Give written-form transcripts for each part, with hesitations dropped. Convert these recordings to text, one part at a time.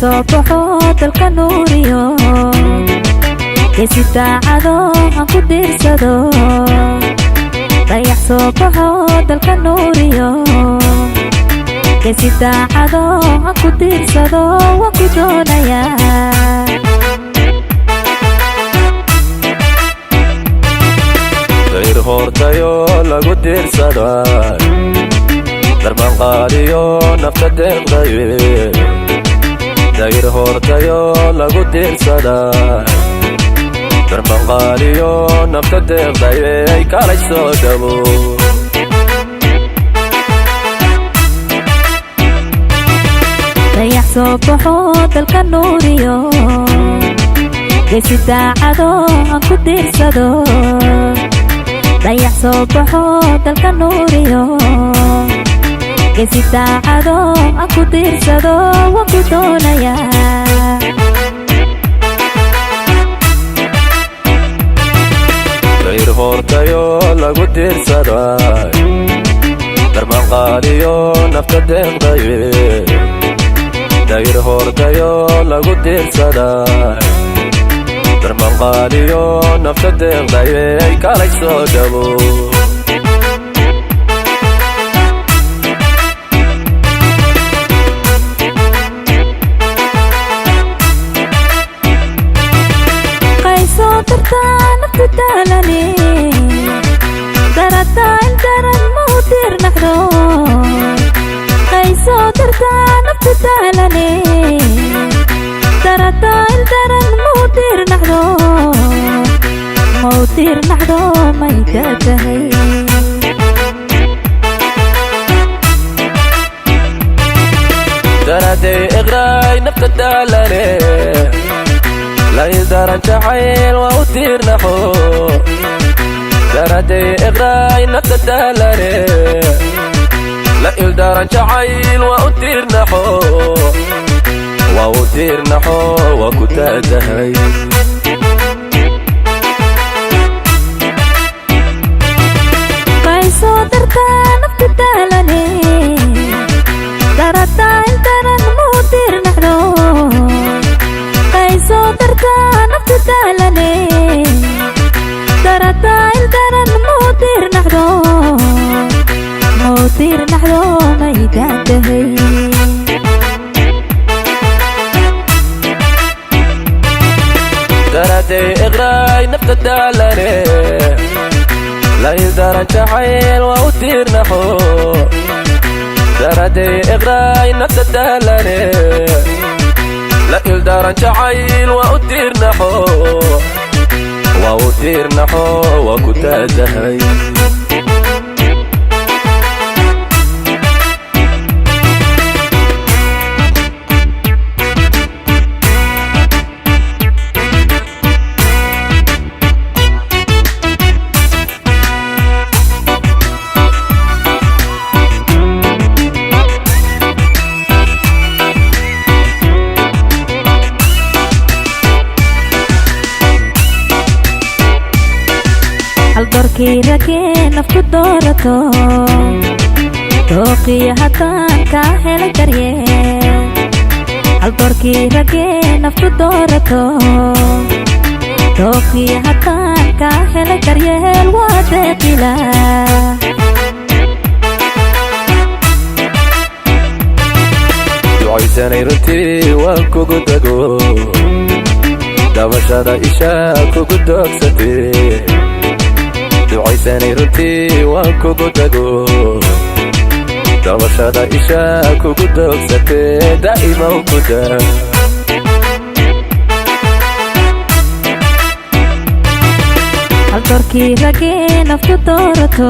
soo baxo dalka nuuriyo geesi daacado aan ku diirsado dayax soo baxo dalka nuuriyo geesi daacado aan ku diirsado waan ku doonayaa dayr hortayo lagu diirsaday darban qaaliyo nafta deeqdaye dayr hortayo lagu diirsaday darban qaaliyo nafta deeqdaye ay kalay soo dhabo dayax soo baxo dalka nuuriyo geesi daacado aan ku diirsado dayax soo baxo dalka nuuriyo geesi daacado aan ku diirsado waan ku doonayaa dayr hortayo lagu diirsaday darban qaaliyo nafta deeqdaye dayr hortayo lagu diirsaday darban qaaliyo nafta deeqdaye ay kalay soo dhabo qaysoo dartaa nafta daalane darataa indaran ma u diirnaxdo qaysoo dartaa nafta daalane darataa indaran ma u diirnaxdo ma u diirnaxdo may daatahay daraday iqraay nafta daalane la idaran jacayl waa u diirnaxo daraday iqraay nafta daalane la ildaran jacayl waa u diirnaxo waa u diirnaxo waa ku daadahay qaysoo dartaa nafta daalane darataa indaran ma u diirnaxdo qaysoo dartaa nafta daalane darataa indaran ma u diirnaxdo ma u diirnaxdo may daatahay daraday iqraay nafta daalane la idaran jacayl waa u diirnaxo daraday iqraay nafta daalane la ildaran jacayl waa u diirnaxo waa u diirnaxo waa ku daadahay haldoorkii ragee nafku doorato dooqiyo haddaan kaa helay daryeel haldoorkii ragee nafku doorato dooqiyo haddaan kaa helay daryeel waa deeqila ducaysanay runtii waan kugu dago dabashada ishaa kugu doogsatee ducaysanay runtii waan kugu dago dabashada ishaa kugu doogsatee daa'ima u ku daa haldoorkii ragee nafku doorato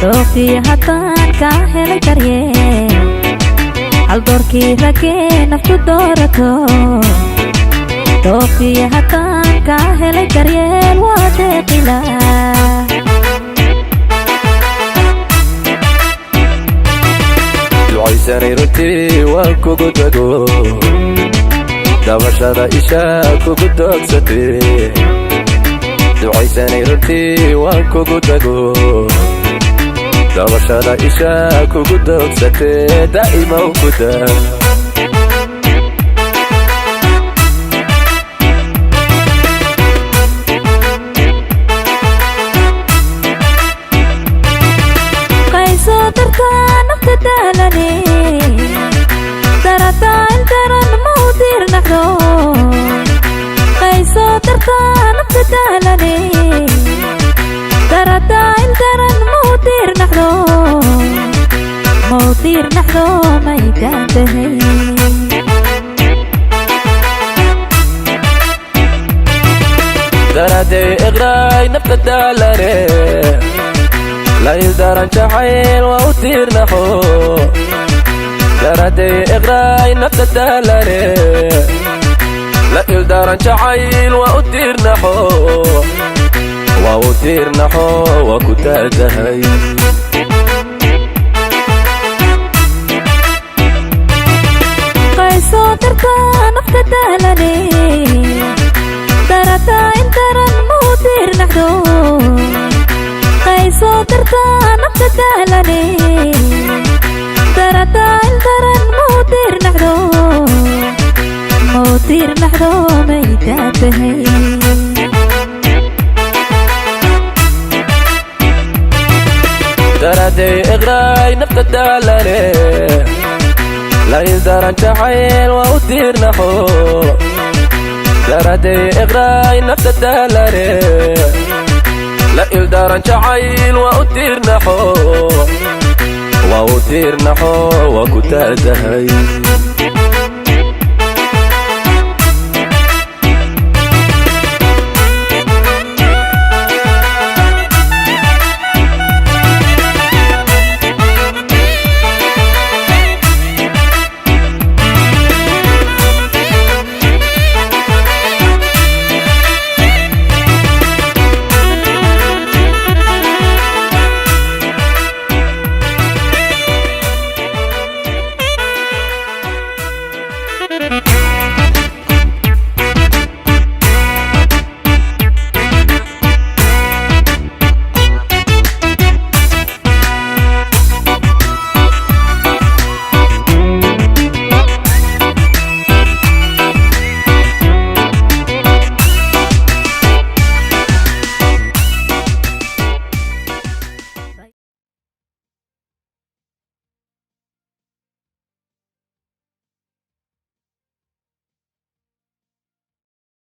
dooqiyo haddaan kaa helay daryeel haldoorkii ragee nafku doorato dooqiyo haddaan kaa helay daryeel waa deeqila ducaysanay runtii waan kugu dago dabashada ishaa kugu doogsatee ducaysanay runtii waan kugu dago dabashada ishaa kugu doogsatee daa'ima u ku daa درتا نفت دالني درتا انترن موتير نحدو قيسو درتا نفت دالني درتا انترن موتير نحدو موتير نحدو ميدان تهي درادي إغراي نفت دالني لا يدارن شعيل وأطير نحو درادي إغراي نفت دالني لا يدارن شعيل وأطير نحو وأطير نحو وكتادهي قيسو درتا نفت دالني درتا انترن موتير نحدو قيسو درتا نفت دالني درتا انترن موتير نحدو موتير نحدو ميدان تهي درادي إغراي نفت دالني لا يزدرن شعيل وأطير نحو درادي إغراي نفت دالني لا يزدرن شعيل وأطير نحو وأطير نحو وكتادهي